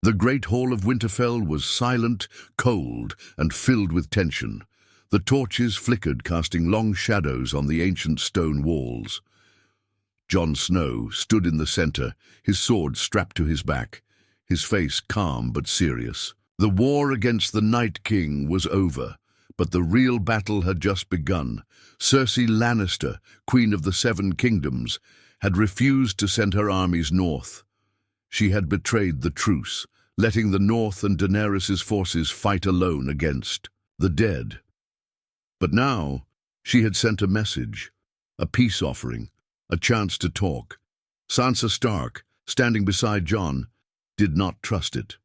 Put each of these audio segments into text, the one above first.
The great hall of Winterfell was silent, cold, and filled with tension. The torches flickered, casting long shadows on the ancient stone walls. Jon Snow stood in the center, his sword strapped to his back, his face calm but serious. The war against the Night King was over, but the real battle had just begun. Cersei Lannister, Queen of the Seven Kingdoms, had refused to send her armies north. She had betrayed the truce, letting the North and Daenerys' forces fight alone against the dead. But now she had sent a message, a peace offering, a chance to talk. Sansa Stark, standing beside Jon, did not trust it.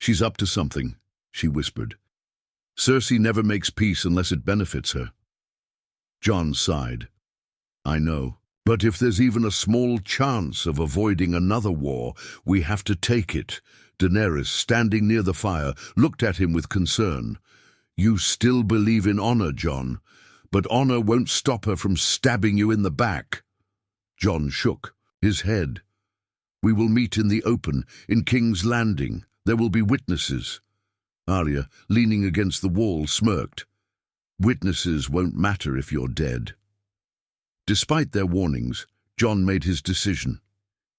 "She's up to something," she whispered. "Cersei never makes peace unless it benefits her." Jon sighed. "I know. But if there's even a small chance of avoiding another war, we have to take it." Daenerys, standing near the fire, looked at him with concern. "You still believe in honor, Jon, but honor won't stop her from stabbing you in the back." Jon shook his head. "We will meet in the open, in King's Landing. There will be witnesses." Arya, leaning against the wall, smirked. "Witnesses won't matter if you're dead." Despite their warnings, Jon made his decision.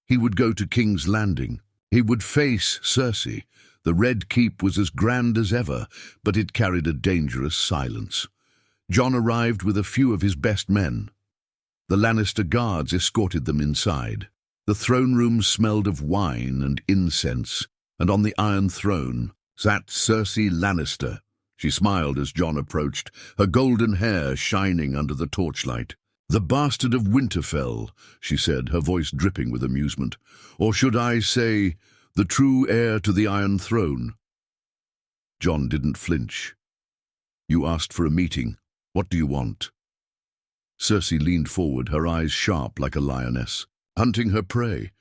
He would go to King's Landing. He would face Cersei. The Red Keep was as grand as ever, but it carried a dangerous silence. Jon arrived with a few of his best men. The Lannister guards escorted them inside. The throne room smelled of wine and incense, and on the Iron Throne sat Cersei Lannister. She smiled as Jon approached, her golden hair shining under the torchlight. "The bastard of Winterfell," she said, her voice dripping with amusement. "Or should I say, the true heir to the Iron Throne?" Jon didn't flinch. "You asked for a meeting. What do you want?" Cersei leaned forward, her eyes sharp like a lioness, hunting her prey.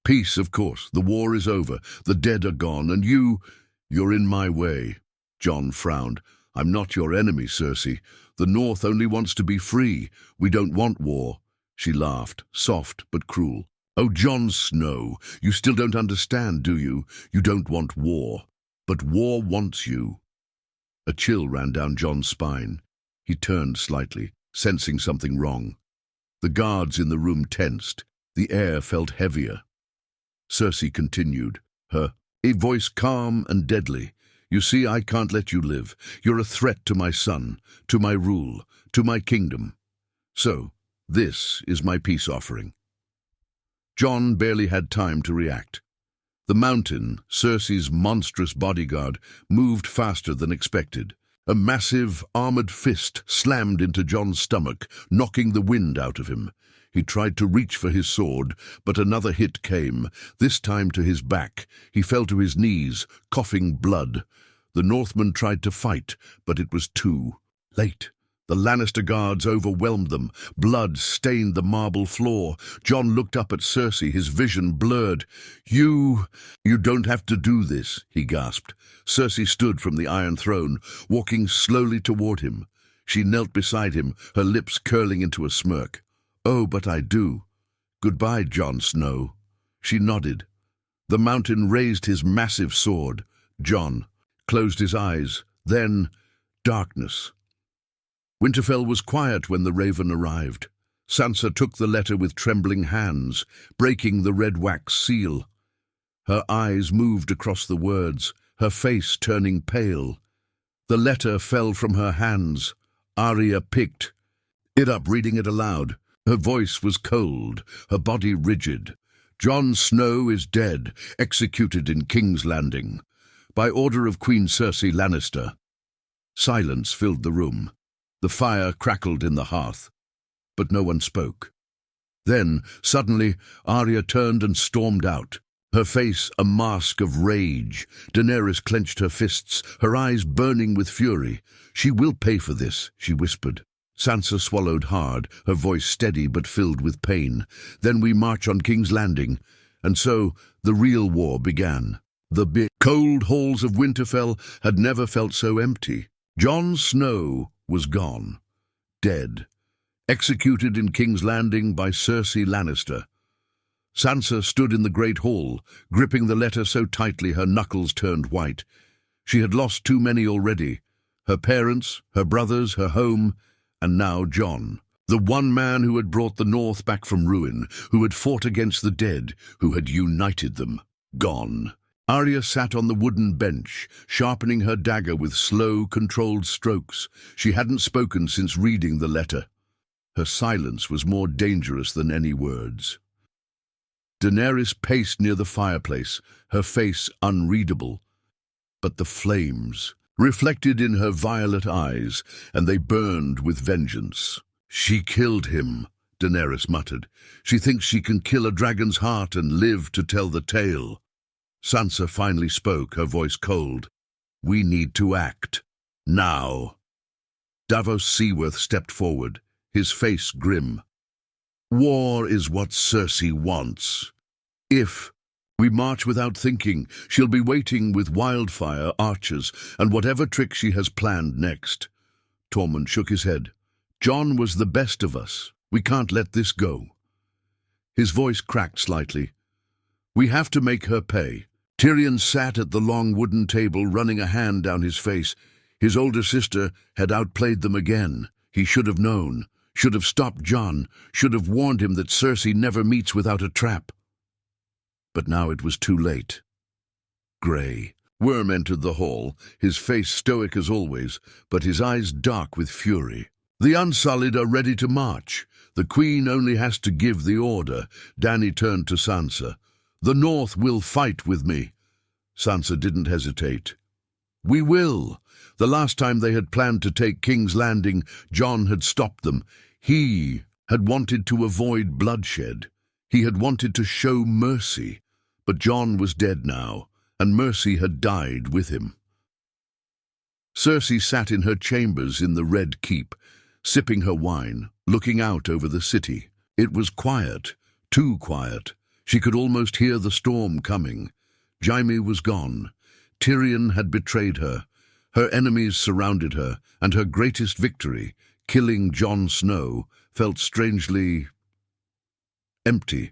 "Peace, of course. The war is over. The dead are gone, and you're in my way." Jon frowned. "I'm not your enemy, Cersei. The North only wants to be free. We don't want war." She laughed, soft but cruel. "Oh, Jon Snow, you still don't understand, do you? You don't want war. But war wants you." A chill ran down Jon's spine. He turned slightly, sensing something wrong. The guards in the room tensed. The air felt heavier. Cersei continued, her voice calm and deadly. "You see, I can't let you live. You're a threat to my son, to my rule, to my kingdom. So, this is my peace offering." Jon barely had time to react. The mountain, Cersei's monstrous bodyguard, moved faster than expected. A massive, armored fist slammed into Jon's stomach, knocking the wind out of him. He tried to reach for his sword, but another hit came, this time to his back. He fell to his knees, coughing blood. The Northmen tried to fight, but it was too late. The Lannister guards overwhelmed them. Blood stained the marble floor. Jon looked up at Cersei, his vision blurred. You don't have to do this," he gasped. Cersei stood from the Iron Throne, walking slowly toward him. She knelt beside him, her lips curling into a smirk. "Oh, but I do. Goodbye, Jon Snow." She nodded. The mountain raised his massive sword. Jon closed his eyes. Then darkness. Winterfell was quiet when the Raven arrived. Sansa took the letter with trembling hands, breaking the red wax seal. Her eyes moved across the words, her face turning pale. The letter fell from her hands. Arya picked it up, reading it aloud. Her voice was cold, her body rigid. "Jon Snow is dead, executed in King's Landing, by order of Queen Cersei Lannister." Silence filled the room. The fire crackled in the hearth, but no one spoke. Then, suddenly, Arya turned and stormed out, her face a mask of rage. Daenerys clenched her fists, her eyes burning with fury. "She will pay for this," she whispered. Sansa swallowed hard, her voice steady but filled with pain. "Then we march on King's Landing." And so the real war began. The big, cold halls of Winterfell had never felt so empty. Jon Snow was gone, dead, executed in King's Landing by Cersei Lannister. Sansa stood in the great hall, gripping the letter so tightly her knuckles turned white. She had lost too many already. Her parents, her brothers, her home, and now Jon. The one man who had brought the North back from ruin, who had fought against the dead, who had united them. Gone. Arya sat on the wooden bench, sharpening her dagger with slow, controlled strokes. She hadn't spoken since reading the letter. Her silence was more dangerous than any words. Daenerys paced near the fireplace, her face unreadable. But the flames reflected in her violet eyes, and they burned with vengeance. "She killed him," Daenerys muttered. "She thinks she can kill a dragon's heart and live to tell the tale." Sansa finally spoke, her voice cold. "We need to act. Now." Davos Seaworth stepped forward, his face grim. "War is what Cersei wants. If we march without thinking, she'll be waiting with wildfire, archers, and whatever trick she has planned next." Tormund shook his head. "Jon was the best of us. We can't let this go." His voice cracked slightly. "We have to make her pay." Tyrion sat at the long wooden table, running a hand down his face. His older sister had outplayed them again. He should have known, should have stopped Jon, should have warned him that Cersei never meets without a trap. But now it was too late. Grey. Worm entered the hall, his face stoic as always, but his eyes dark with fury. "The Unsullied are ready to march. The Queen only has to give the order." Dany turned to Sansa. "The North will fight with me." Sansa didn't hesitate. "We will." The last time they had planned to take King's Landing, Jon had stopped them. He had wanted to avoid bloodshed. He had wanted to show mercy. But Jon was dead now, and mercy had died with him. Cersei sat in her chambers in the Red Keep, sipping her wine, looking out over the city. It was quiet, too quiet. She could almost hear the storm coming. Jaime was gone. Tyrion had betrayed her. Her enemies surrounded her, and her greatest victory, killing Jon Snow, felt strangely empty.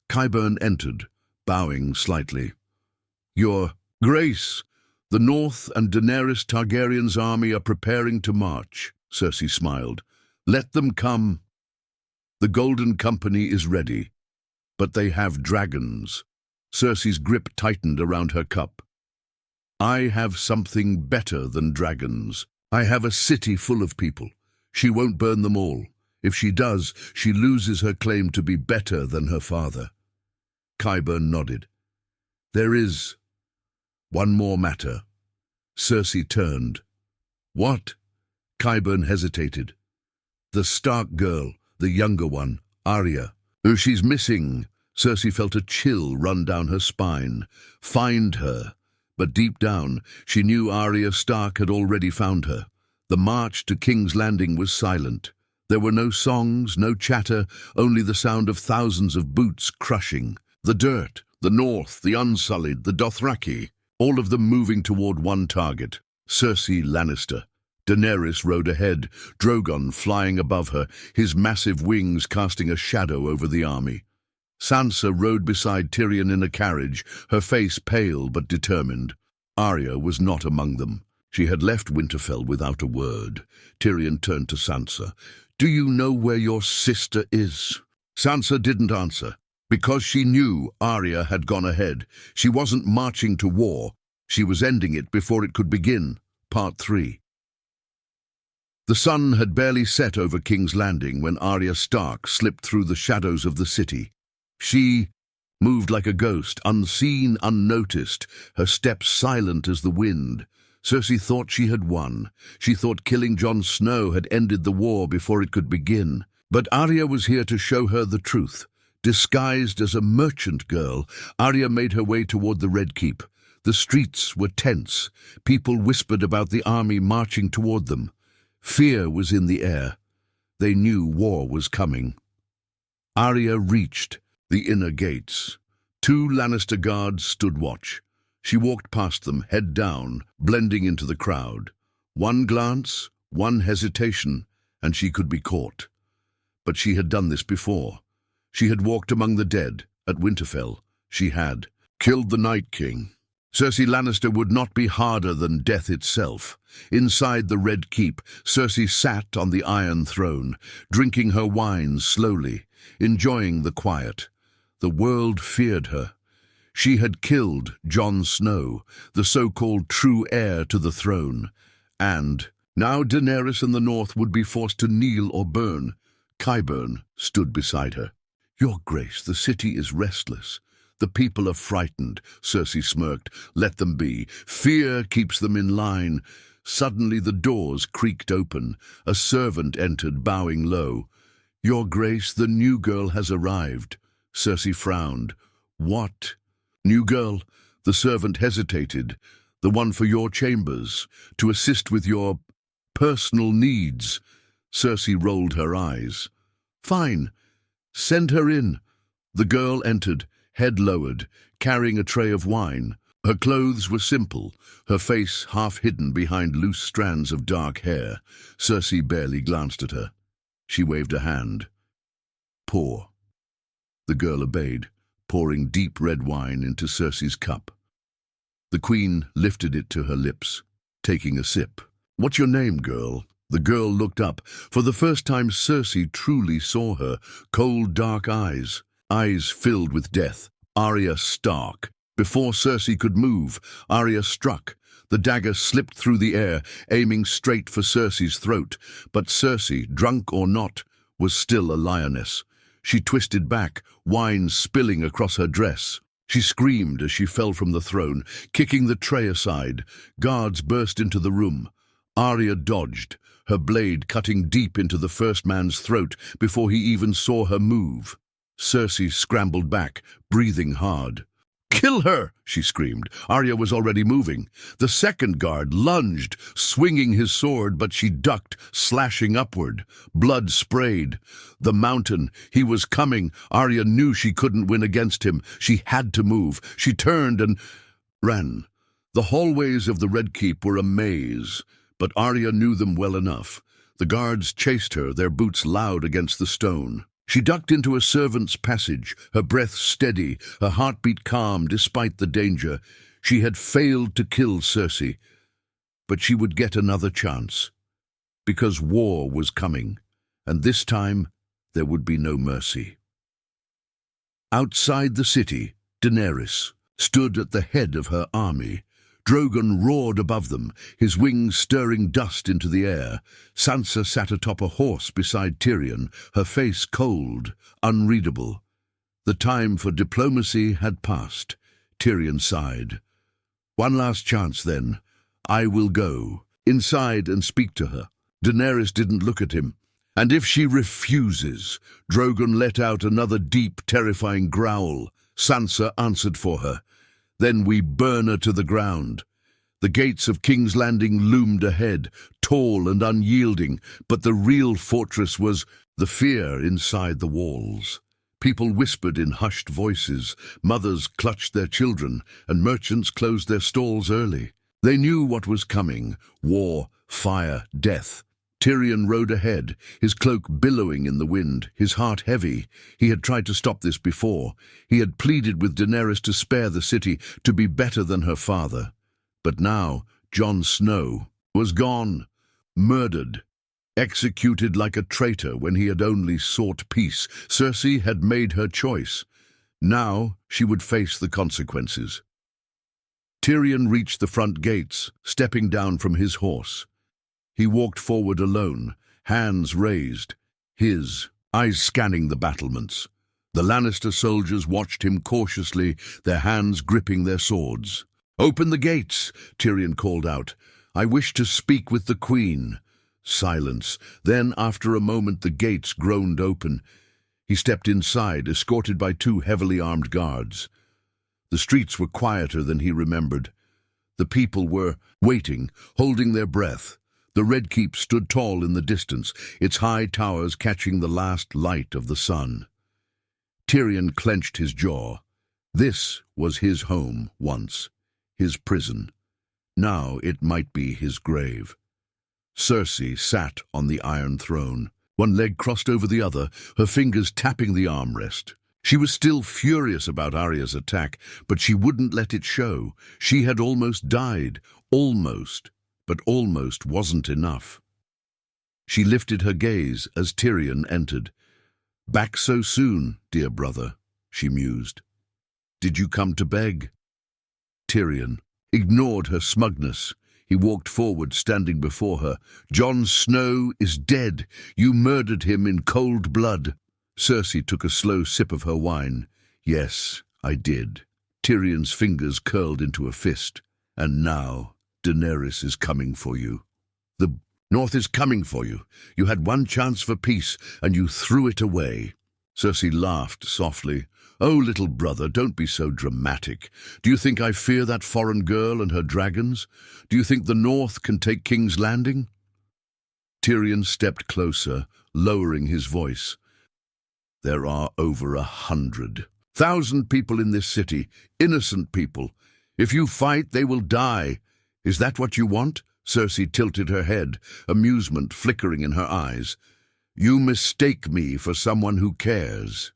Qyburn entered, bowing slightly. "Your Grace, the North and Daenerys Targaryen's army are preparing to march," Cersei smiled. "Let them come. The Golden Company is ready, but they have dragons." Cersei's grip tightened around her cup. "I have something better than dragons. I have a city full of people. She won't burn them all. If she does, she loses her claim to be better than her father." Qyburn nodded. "There is one more matter." Cersei turned. "What?" Qyburn hesitated. "The Stark girl, the younger one, Arya. Oh, she's missing." Cersei felt a chill run down her spine. Find her. But deep down, she knew Arya Stark had already found her. The march to King's Landing was silent. There were no songs, no chatter, only the sound of thousands of boots crushing. The dirt, the North, the Unsullied, the Dothraki, all of them moving toward one target, Cersei Lannister. Daenerys rode ahead, Drogon flying above her, his massive wings casting a shadow over the army. Sansa rode beside Tyrion in a carriage, her face pale but determined. Arya was not among them. She had left Winterfell without a word. Tyrion turned to Sansa. "Do you know where your sister is?" Sansa didn't answer. Because she knew Arya had gone ahead. She wasn't marching to war. She was ending it before it could begin. Part 3. The sun had barely set over King's Landing when Arya Stark slipped through the shadows of the city. She moved like a ghost, unseen, unnoticed, her steps silent as the wind. Cersei thought she had won. She thought killing Jon Snow had ended the war before it could begin. But Arya was here to show her the truth. Disguised as a merchant girl, Arya made her way toward the Red Keep. The streets were tense. People whispered about the army marching toward them. Fear was in the air. They knew war was coming. Arya reached the inner gates. 2 Lannister guards stood watch. She walked past them, head down, blending into the crowd. One glance, one hesitation, and she could be caught. But she had done this before. She had walked among the dead at Winterfell. She had killed the Night King. Cersei Lannister would not be harder than death itself. Inside the Red Keep, Cersei sat on the Iron Throne, drinking her wine slowly, enjoying the quiet. The world feared her. She had killed Jon Snow, the so-called true heir to the throne. And now Daenerys and the North would be forced to kneel or burn. Qyburn stood beside her. "Your Grace, the city is restless. The people are frightened," Cersei smirked. "Let them be. Fear keeps them in line." Suddenly the doors creaked open. A servant entered, bowing low. "Your Grace, the new girl has arrived." Cersei frowned. "What?" "New girl?" The servant hesitated. "The one for your chambers, to assist with your personal needs." Cersei rolled her eyes. "Fine. Send her in." The girl entered, head lowered, carrying a tray of wine. Her clothes were simple, her face half hidden behind loose strands of dark hair. Cersei barely glanced at her. She waved a hand. "Pour." The girl obeyed, pouring deep red wine into Cersei's cup. The queen lifted it to her lips, taking a sip. "What's your name, girl?" The girl looked up. For the first time Cersei truly saw her. Cold, dark eyes filled with death. Arya Stark. Before Cersei could move, Arya struck. The dagger slipped through the air, aiming straight for Cersei's throat. But Cersei, drunk or not, was still a lioness. She twisted back, wine spilling across her dress. She screamed as she fell from the throne, kicking the tray aside. Guards burst into the room. Arya dodged, her blade cutting deep into the first man's throat before he even saw her move. Cersei scrambled back, breathing hard. "Kill her!" she screamed. Arya was already moving. The second guard lunged, swinging his sword, but she ducked, slashing upward. Blood sprayed. The Mountain. He was coming. Arya knew she couldn't win against him. She had to move. She turned and ran. The hallways of the Red Keep were a maze, but Arya knew them well enough. The guards chased her, their boots loud against the stone. She ducked into a servant's passage, her breath steady, her heartbeat calm despite the danger. She had failed to kill Cersei, but she would get another chance. Because war was coming, and this time there would be no mercy. Outside the city, Daenerys stood at the head of her army. Drogon roared above them, his wings stirring dust into the air. Sansa sat atop a horse beside Tyrion, her face cold, unreadable. The time for diplomacy had passed. Tyrion sighed. "One last chance, then. I will go inside and speak to her." Daenerys didn't look at him. "And if she refuses?" Drogon let out another deep, terrifying growl. Sansa answered for her. "Then we burn her to the ground." The gates of King's Landing loomed ahead, tall and unyielding, but the real fortress was the fear inside the walls. People whispered in hushed voices, mothers clutched their children, and merchants closed their stalls early. They knew what was coming: war, fire, death. Tyrion rode ahead, his cloak billowing in the wind, his heart heavy. He had tried to stop this before. He had pleaded with Daenerys to spare the city, to be better than her father. But now Jon Snow was gone, murdered, executed like a traitor when he had only sought peace. Cersei had made her choice. Now she would face the consequences. Tyrion reached the front gates, stepping down from his horse. He walked forward alone, hands raised, his eyes scanning the battlements. The Lannister soldiers watched him cautiously, their hands gripping their swords. "Open the gates," Tyrion called out. "I wish to speak with the Queen." Silence. Then, after a moment, the gates groaned open. He stepped inside, escorted by two heavily armed guards. The streets were quieter than he remembered. The people were waiting, holding their breath. The Red Keep stood tall in the distance, its high towers catching the last light of the sun. Tyrion clenched his jaw. This was his home once, his prison. Now it might be his grave. Cersei sat on the Iron Throne. One leg crossed over the other, her fingers tapping the armrest. She was still furious about Arya's attack, but she wouldn't let it show. She had almost died. Almost. But almost wasn't enough. She lifted her gaze as Tyrion entered. "Back so soon, dear brother," she mused. "Did you come to beg?" Tyrion ignored her smugness. He walked forward, standing before her. "Jon Snow is dead. You murdered him in cold blood." Cersei took a slow sip of her wine. "Yes, I did." Tyrion's fingers curled into a fist. "And now Daenerys is coming for you. The North is coming for you. You had one chance for peace, and you threw it away." Cersei laughed softly. "Oh, little brother, don't be so dramatic. Do you think I fear that foreign girl and her dragons? Do you think the North can take King's Landing?" Tyrion stepped closer, lowering his voice. "There are over 100,000 people in this city, innocent people. If you fight, they will die. Is that what you want?" Cersei tilted her head, amusement flickering in her eyes. "You mistake me for someone who cares."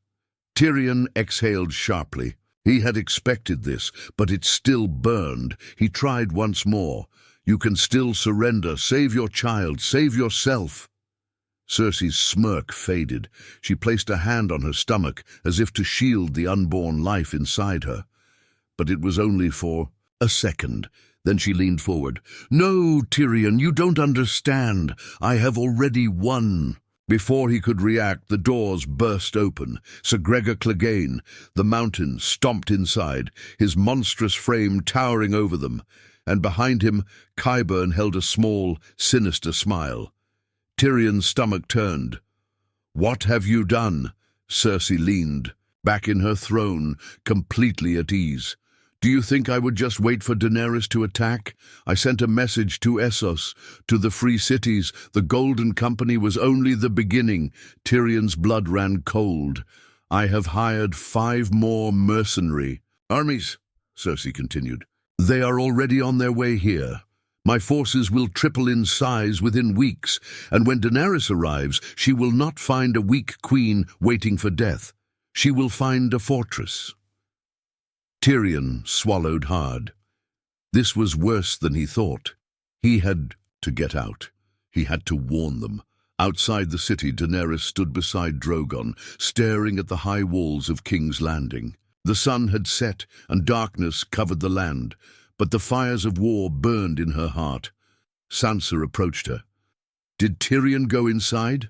Tyrion exhaled sharply. He had expected this, but it still burned. He tried once more. "You can still surrender. Save your child. Save yourself." Cersei's smirk faded. She placed a hand on her stomach, as if to shield the unborn life inside her. But it was only for a second. Then she leaned forward. "No, Tyrion, you don't understand. I have already won." Before he could react, the doors burst open. Sir Gregor Clegane, the mountain, stomped inside, his monstrous frame towering over them, and behind him, Qyburn held a small, sinister smile. Tyrion's stomach turned. "What have you done?" Cersei leaned, back in her throne, completely at ease. "Do you think I would just wait for Daenerys to attack? I sent a message to Essos, to the free cities. The Golden Company was only the beginning." Tyrion's blood ran cold. "I have hired 5 more mercenary armies," Cersei continued. "They are already on their way here. My forces will triple in size within weeks, and when Daenerys arrives, she will not find a weak queen waiting for death. She will find a fortress." Tyrion swallowed hard. This was worse than he thought. He had to get out. He had to warn them. Outside the city, Daenerys stood beside Drogon, staring at the high walls of King's Landing. The sun had set, and darkness covered the land, but the fires of war burned in her heart. Sansa approached her. "Did Tyrion go inside?"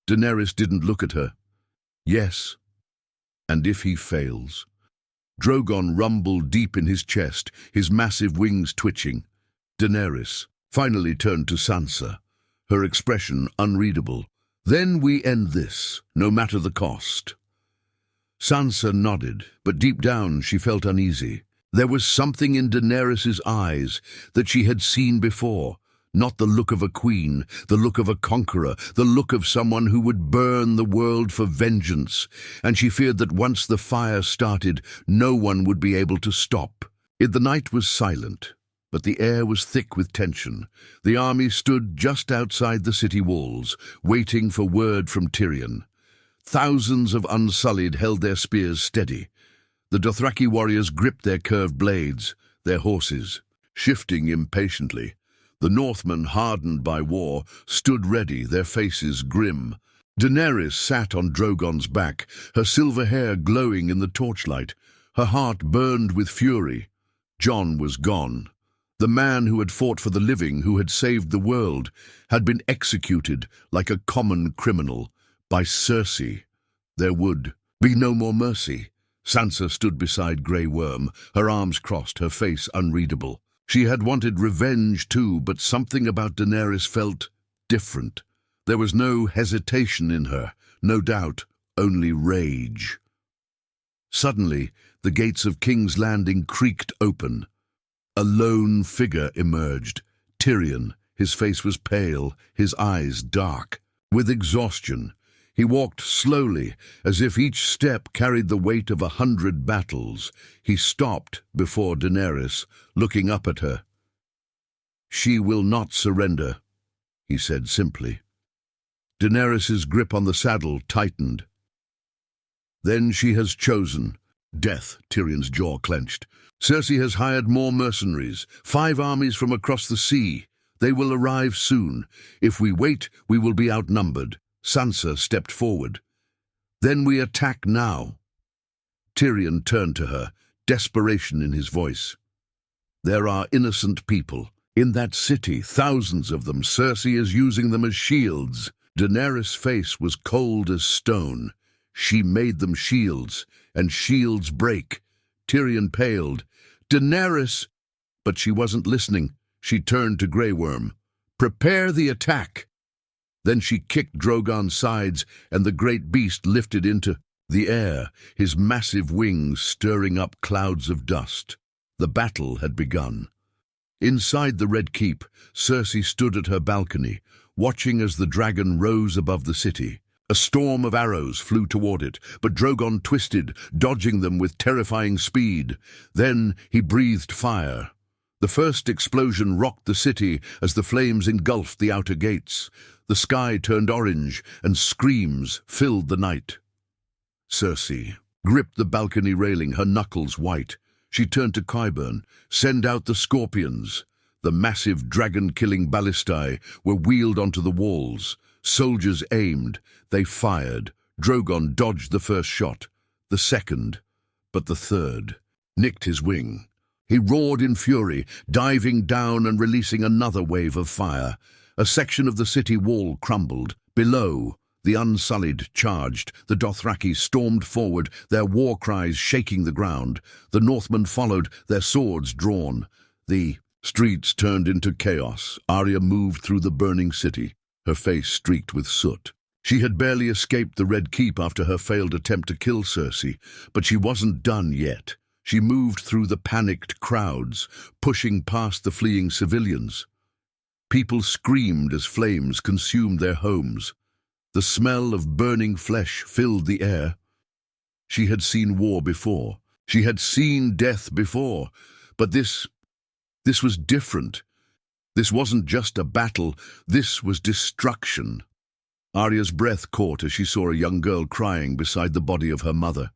Daenerys didn't look at her. "Yes. And if he fails?" Drogon rumbled deep in his chest, his massive wings twitching. Daenerys finally turned to Sansa, her expression unreadable. "Then we end this, no matter the cost." Sansa nodded, but deep down she felt uneasy. There was something in Daenerys's eyes that she had seen before. Not the look of a queen, the look of a conqueror, the look of someone who would burn the world for vengeance, and she feared that once the fire started, no one would be able to stop. The night was silent, but the air was thick with tension. The army stood just outside the city walls, waiting for word from Tyrion. Thousands of Unsullied held their spears steady. The Dothraki warriors gripped their curved blades, their horses, shifting impatiently. The Northmen, hardened by war, stood ready, their faces grim. Daenerys sat on Drogon's back, her silver hair glowing in the torchlight. Her heart burned with fury. Jon was gone. The man who had fought for the living, who had saved the world, had been executed like a common criminal by Cersei. There would be no more mercy. Sansa stood beside Grey Worm, her arms crossed, her face unreadable. She had wanted revenge too, but something about Daenerys felt different. There was no hesitation in her, no doubt, only rage. Suddenly, the gates of King's Landing creaked open. A lone figure emerged. Tyrion. His face was pale, his eyes dark. With exhaustion, he walked slowly, as if each step carried the weight of 100 battles. He stopped before Daenerys, looking up at her. "She will not surrender," he said simply. Daenerys's grip on the saddle tightened. Then she has chosen. Death, Tyrion's jaw clenched. Cersei has hired more mercenaries, 5 armies from across the sea. They will arrive soon. If we wait, we will be outnumbered. Sansa stepped forward. Then we attack now. Tyrion turned to her, desperation in his voice. There are innocent people. In that city, thousands of them. Cersei is using them as shields. Daenerys' face was cold as stone. She made them shields, and shields break. Tyrion paled. Daenerys! But she wasn't listening. She turned to Grey Worm. Prepare the attack! Then she kicked Drogon's sides, and the great beast lifted into the air, his massive wings stirring up clouds of dust. The battle had begun. Inside the Red Keep, Cersei stood at her balcony, watching as the dragon rose above the city. A storm of arrows flew toward it, but Drogon twisted, dodging them with terrifying speed. Then he breathed fire. The first explosion rocked the city as the flames engulfed the outer gates. The sky turned orange, and screams filled the night. Cersei gripped the balcony railing, her knuckles white. She turned to Qyburn. Send out the scorpions. The massive dragon-killing ballistae were wheeled onto the walls. Soldiers aimed. They fired. Drogon dodged the first shot, the second, but the third nicked his wing. He roared in fury, diving down and releasing another wave of fire. A section of the city wall crumbled. Below, the Unsullied charged. The Dothraki stormed forward, their war cries shaking the ground. The Northmen followed, their swords drawn. The streets turned into chaos. Arya moved through the burning city, her face streaked with soot. She had barely escaped the Red Keep after her failed attempt to kill Cersei, but she wasn't done yet. She moved through the panicked crowds, pushing past the fleeing civilians. People screamed as flames consumed their homes. The smell of burning flesh filled the air. She had seen war before. She had seen death before. But this was different. This wasn't just a battle. This was destruction. Arya's breath caught as she saw a young girl crying beside the body of her mother.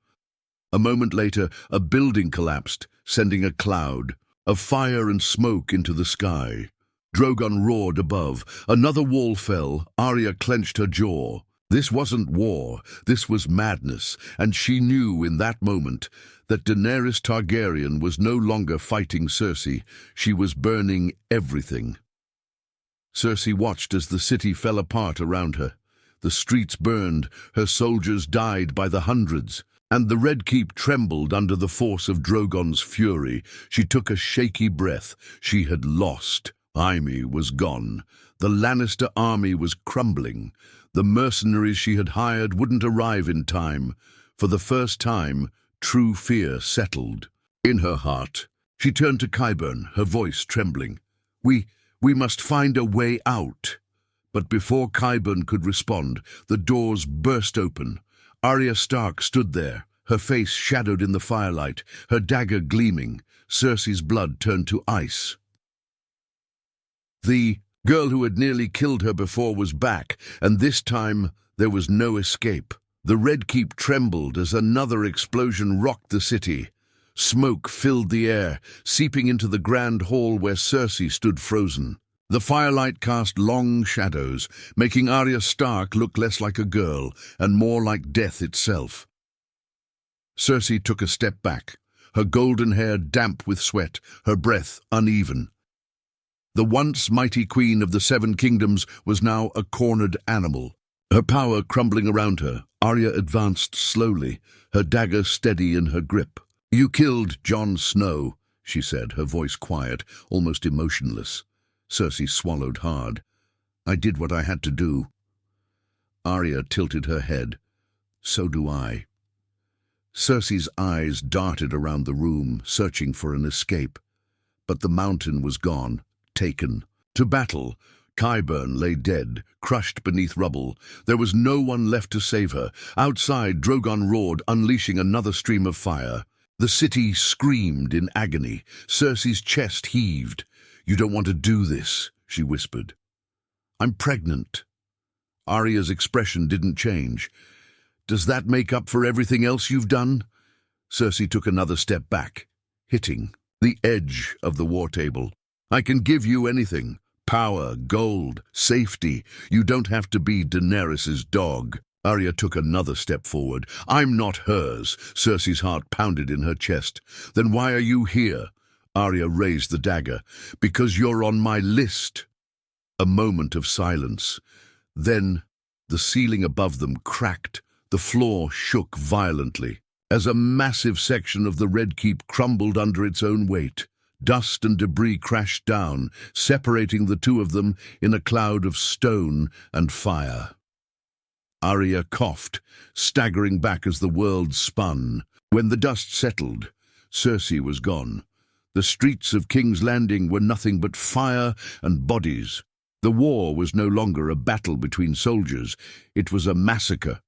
A moment later, a building collapsed, sending a cloud of fire and smoke into the sky. Drogon roared above. Another wall fell. Arya clenched her jaw. This wasn't war. This was madness, and she knew in that moment that Daenerys Targaryen was no longer fighting Cersei. She was burning everything. Cersei watched as the city fell apart around her. The streets burned, her soldiers died by the hundreds, and the Red Keep trembled under the force of Drogon's fury. She took a shaky breath. She had lost. Jaime was gone. The Lannister army was crumbling. The mercenaries she had hired wouldn't arrive in time. For the first time, true fear settled. In her heart, she turned to Qyburn, her voice trembling. We must find a way out." But before Qyburn could respond, the doors burst open. Arya Stark stood there, her face shadowed in the firelight, her dagger gleaming. Cersei's blood turned to ice. The girl who had nearly killed her before was back, and this time there was no escape. The Red Keep trembled as another explosion rocked the city. Smoke filled the air, seeping into the grand hall where Cersei stood frozen. The firelight cast long shadows, making Arya Stark look less like a girl and more like death itself. Cersei took a step back, her golden hair damp with sweat, her breath uneven. The once mighty queen of the Seven Kingdoms was now a cornered animal. Her power crumbling around her, Arya advanced slowly, her dagger steady in her grip. "You killed Jon Snow," she said, her voice quiet, almost emotionless. Cersei swallowed hard. "I did what I had to do." Arya tilted her head. "So do I." Cersei's eyes darted around the room, searching for an escape. But the mountain was gone, taken. To battle, Qyburn lay dead, crushed beneath rubble. There was no one left to save her. Outside, Drogon roared, unleashing another stream of fire. The city screamed in agony. Cersei's chest heaved. "You don't want to do this," she whispered. "I'm pregnant." Arya's expression didn't change. "Does that make up for everything else you've done?" Cersei took another step back, hitting the edge of the war table. "I can give you anything. Power, gold, safety. You don't have to be Daenerys's dog." Arya took another step forward. "I'm not hers." Cersei's heart pounded in her chest. "Then why are you here?" Arya raised the dagger. "Because you're on my list." A moment of silence. Then the ceiling above them cracked. The floor shook violently as a massive section of the Red Keep crumbled under its own weight. Dust and debris crashed down, separating the two of them in a cloud of stone and fire. Arya coughed, staggering back as the world spun. When the dust settled, Cersei was gone. The streets of King's Landing were nothing but fire and bodies. The war was no longer a battle between soldiers. It was a massacre.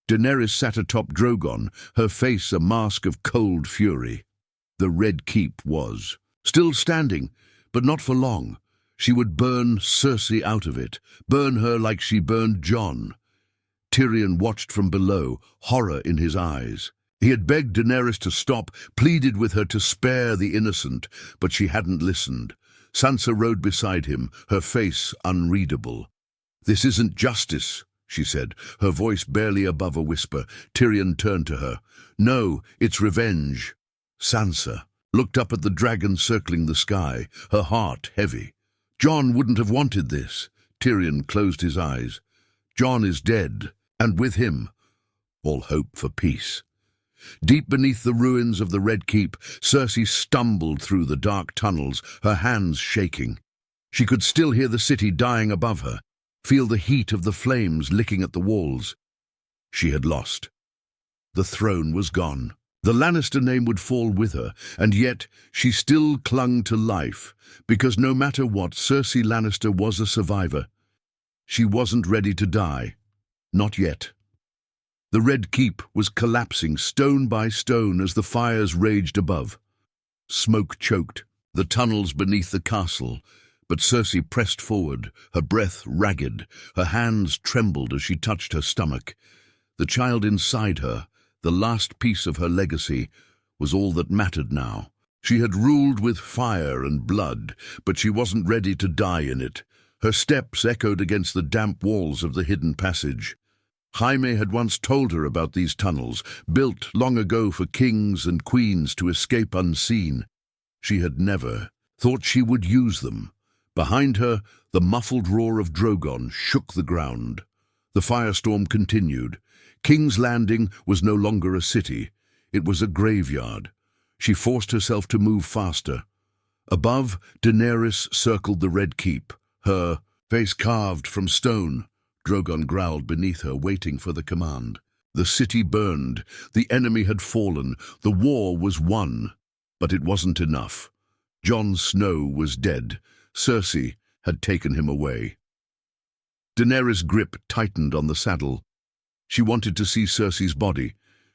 Daenerys sat atop Drogon, her face a mask of cold fury. The Red Keep was still standing, but not for long. She would burn Cersei out of it, burn her like she burned Jon. Tyrion watched from below, horror in his eyes. He had begged Daenerys to stop, pleaded with her to spare the innocent, but she hadn't listened. Sansa rode beside him, her face unreadable. "This isn't justice," she said, her voice barely above a whisper. Tyrion turned to her. "No, it's revenge." Sansa looked up at the dragon circling the sky, her heart heavy. "Jon wouldn't have wanted this." Tyrion closed his eyes. "Jon is dead, and with him, all hope for peace." Deep beneath the ruins of the Red Keep, Cersei stumbled through the dark tunnels, her hands shaking. She could still hear the city dying above her, feel the heat of the flames licking at the walls. She had lost. The throne was gone. The Lannister name would fall with her, and yet she still clung to life, because no matter what, Cersei Lannister was a survivor. She wasn't ready to die. Not yet. The Red Keep was collapsing stone by stone as the fires raged above. Smoke choked the tunnels beneath the castle, but Cersei pressed forward, her breath ragged, her hands trembled as she touched her stomach. The child inside her, the last piece of her legacy, was all that mattered now. She had ruled with fire and blood, but she wasn't ready to die in it. Her steps echoed against the damp walls of the hidden passage. Jaime had once told her about these tunnels, built long ago for kings and queens to escape unseen. She had never thought she would use them. Behind her, the muffled roar of Drogon shook the ground. The firestorm continued. King's Landing was no longer a city. It was a graveyard. She forced herself to move faster. Above, Daenerys circled the Red Keep, her face carved from stone. Drogon growled beneath her, waiting for the command. The city burned. The enemy had fallen. The war was won. But it wasn't enough. Jon Snow was dead. Cersei had taken him away. Daenerys' grip tightened on the saddle. She wanted to see Cersei's body.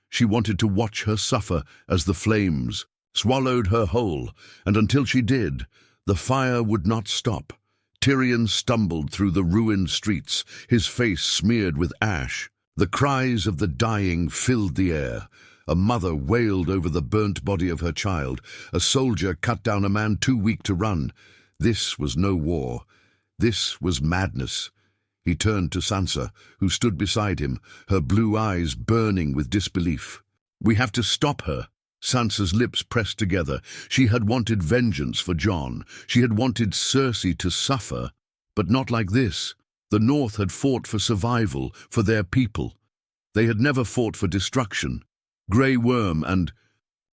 She wanted to watch her suffer as the flames swallowed her whole, and until she did, the fire would not stop. Tyrion stumbled through the ruined streets, his face smeared with ash. The cries of the dying filled the air. A mother wailed over the burnt body of her child. A soldier cut down a man too weak to run. This was no war. This was madness. He turned to Sansa, who stood beside him, her blue eyes burning with disbelief. "We have to stop her." Sansa's lips pressed together. She had wanted vengeance for Jon. She had wanted Cersei to suffer, but not like this. The North had fought for survival, for their people. They had never fought for destruction. Grey Worm and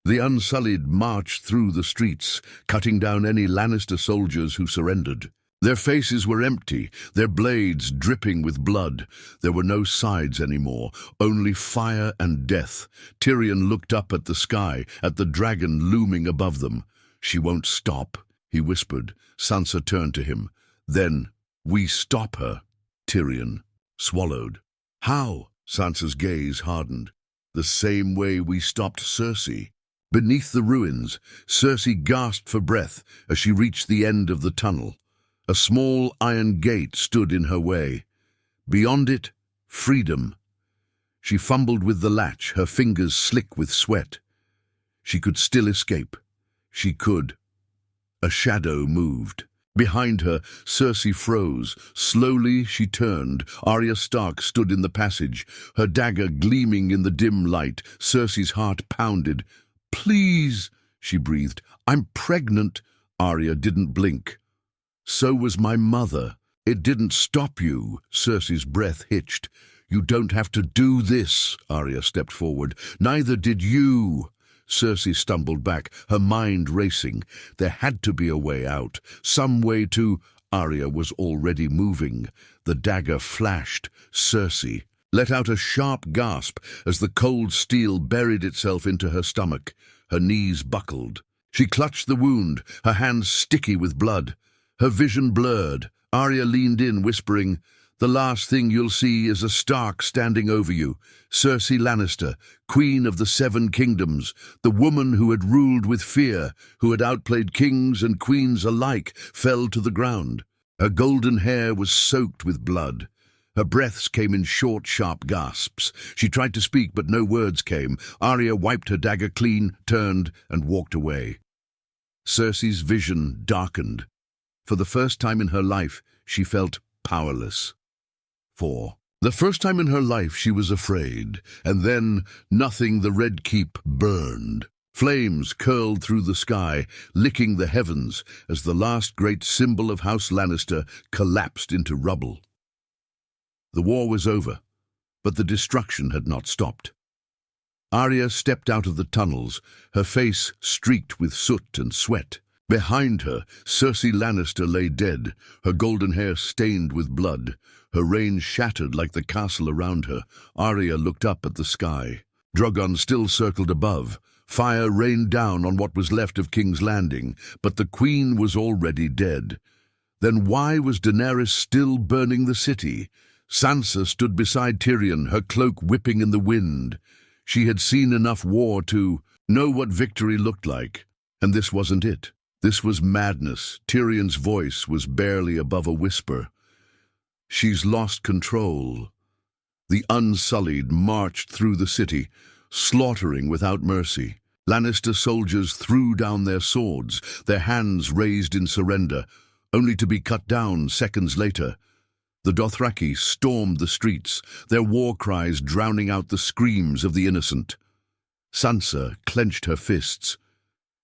the Unsullied marched through the streets, cutting down any Lannister soldiers who surrendered. Their faces were empty, their blades dripping with blood. There were no sides anymore, only fire and death. Tyrion looked up at the sky, at the dragon looming above them. "She won't stop," he whispered. Sansa turned to him. "Then we stop her." Tyrion swallowed. "How?" Sansa's gaze hardened. "The same way we stopped Cersei." Beneath the ruins, Cersei gasped for breath as she reached the end of the tunnel. A small iron gate stood in her way. Beyond it, freedom. She fumbled with the latch, her fingers slick with sweat. She could still escape. She could. A shadow moved. Behind her, Cersei froze. Slowly she turned. Arya Stark stood in the passage, her dagger gleaming in the dim light. Cersei's heart pounded. "Please," she breathed. "I'm pregnant." Arya didn't blink. "So was my mother." "It didn't stop you." Cersei's breath hitched. "You don't have to do this." Arya stepped forward. "Neither did you." Cersei stumbled back, her mind racing. There had to be a way out, some way to... Arya was already moving. The dagger flashed. Cersei let out a sharp gasp as the cold steel buried itself into her stomach. Her knees buckled. She clutched the wound, her hands sticky with blood. Her vision blurred. Arya leaned in, whispering, "The last thing you'll see is a Stark standing over you. Cersei Lannister, Queen of the Seven Kingdoms, the woman who had ruled with fear, who had outplayed kings and queens alike, fell to the ground. Her golden hair was soaked with blood. Her breaths came in short, sharp gasps. She tried to speak, but no words came. Arya wiped her dagger clean, turned, and walked away. Cersei's vision darkened. For the first time in her life, she felt powerless. For the first time in her life, she was afraid. And then, nothing, the Red Keep burned. Flames curled through the sky, licking the heavens, as the last great symbol of House Lannister collapsed into rubble. The war was over, but the destruction had not stopped. Arya stepped out of the tunnels, her face streaked with soot and sweat. Behind her, Cersei Lannister lay dead, her golden hair stained with blood, her reign shattered like the castle around her. Arya looked up at the sky. Drogon still circled above. Fire rained down on what was left of King's Landing, but the Queen was already dead. Then why was Daenerys still burning the city? Sansa stood beside Tyrion, her cloak whipping in the wind. She had seen enough war to know what victory looked like, and this wasn't it. This was madness. Tyrion's voice was barely above a whisper. "She's lost control." The Unsullied marched through the city, slaughtering without mercy. Lannister soldiers threw down their swords, their hands raised in surrender, only to be cut down seconds later. The Dothraki stormed the streets, their war cries drowning out the screams of the innocent. Sansa clenched her fists.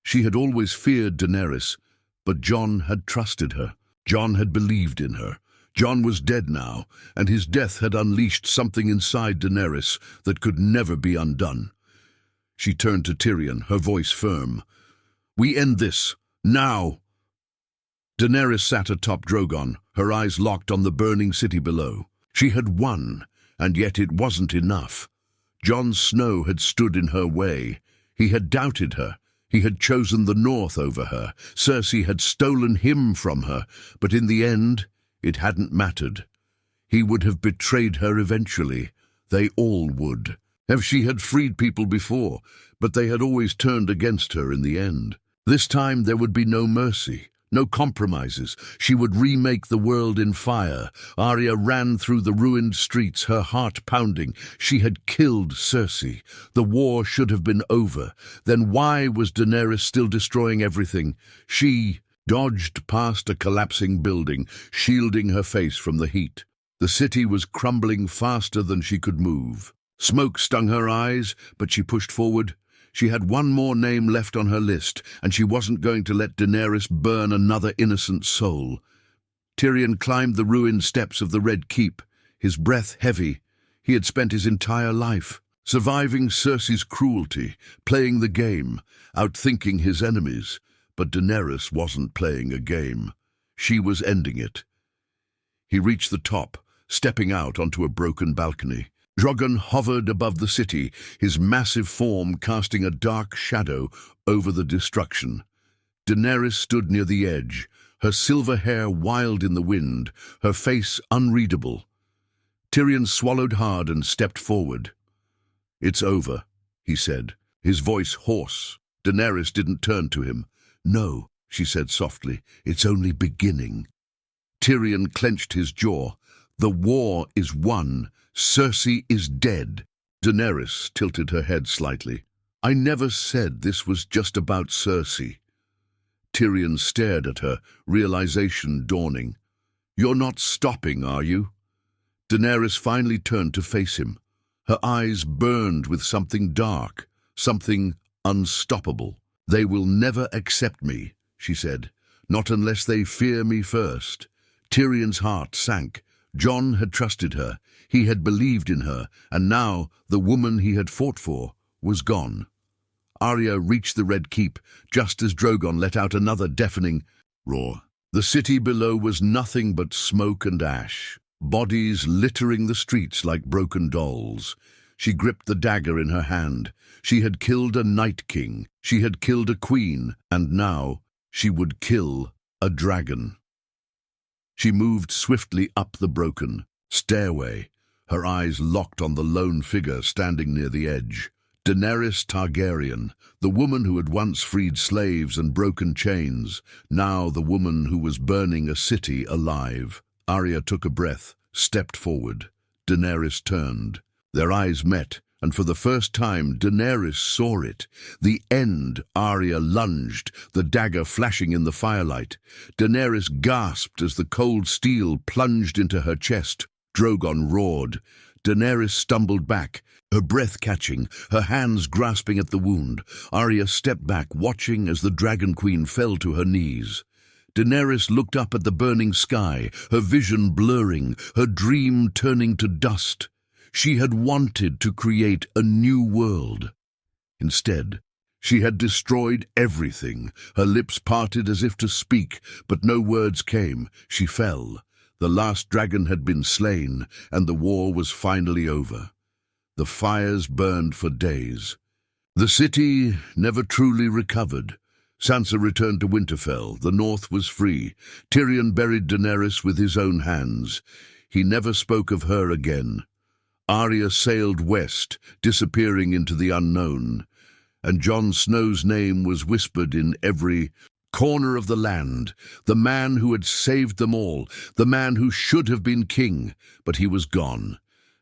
She had always feared Daenerys, but Jon had trusted her. Jon had believed in her. Jon was dead now, and his death had unleashed something inside Daenerys that could never be undone. She turned to Tyrion, her voice firm. "We end this, now!" Daenerys sat atop Drogon, her eyes locked on the burning city below. She had won, and yet it wasn't enough. Jon Snow had stood in her way. He had doubted her. He had chosen the North over her. Cersei had stolen him from her, but in the end, it hadn't mattered. He would have betrayed her eventually. They all would. She had freed people before, but they had always turned against her in the end. This time there would be no mercy. No compromises. She would remake the world in fire. Arya ran through the ruined streets, her heart pounding. She had killed Cersei. The war should have been over. Then why was Daenerys still destroying everything? She dodged past a collapsing building, shielding her face from the heat. The city was crumbling faster than she could move. Smoke stung her eyes, but she pushed forward. She had one more name left on her list, and she wasn't going to let Daenerys burn another innocent soul. Tyrion climbed the ruined steps of the Red Keep, his breath heavy. He had spent his entire life surviving Cersei's cruelty, playing the game, outthinking his enemies. But Daenerys wasn't playing a game. She was ending it. He reached the top, stepping out onto a broken balcony. Drogon hovered above the city, his massive form casting a dark shadow over the destruction. Daenerys stood near the edge, her silver hair wild in the wind, her face unreadable. Tyrion swallowed hard and stepped forward. "It's over," he said, his voice hoarse. Daenerys didn't turn to him. "No," she said softly, "it's only beginning." Tyrion clenched his jaw. The war is won. Cersei is dead. Daenerys tilted her head slightly. I never said this was just about Cersei. Tyrion stared at her, realization dawning. You're not stopping, are you? Daenerys finally turned to face him. Her eyes burned with something dark, something unstoppable. They will never accept me, she said, not unless they fear me first. Tyrion's heart sank. Jon had trusted her, he had believed in her, and now the woman he had fought for was gone. Arya reached the Red Keep just as Drogon let out another deafening roar. The city below was nothing but smoke and ash, bodies littering the streets like broken dolls. She gripped the dagger in her hand. She had killed a Night King, she had killed a queen, and now she would kill a dragon. She moved swiftly up the broken stairway, her eyes locked on the lone figure standing near the edge. Daenerys Targaryen, the woman who had once freed slaves and broken chains, now the woman who was burning a city alive. Arya took a breath, stepped forward. Daenerys turned. Their eyes met, and for the first time Daenerys saw it. The end. Arya lunged, the dagger flashing in the firelight. Daenerys gasped as the cold steel plunged into her chest. Drogon roared. Daenerys stumbled back, her breath catching, her hands grasping at the wound. Arya stepped back, watching as the Dragon Queen fell to her knees. Daenerys looked up at the burning sky, her vision blurring, her dream turning to dust. She had wanted to create a new world. Instead, she had destroyed everything. Her lips parted as if to speak, but no words came. She fell. The last dragon had been slain, and the war was finally over. The fires burned for days. The city never truly recovered. Sansa returned to Winterfell. The north was free. Tyrion buried Daenerys with his own hands. He never spoke of her again. Arya sailed west, disappearing into the unknown, and Jon Snow's name was whispered in every corner of the land. The man who had saved them all, the man who should have been king, but he was gone,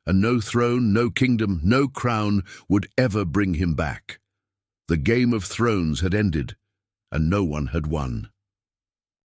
and no throne, no kingdom, no crown would ever bring him back. The Game of Thrones had ended, and no one had won.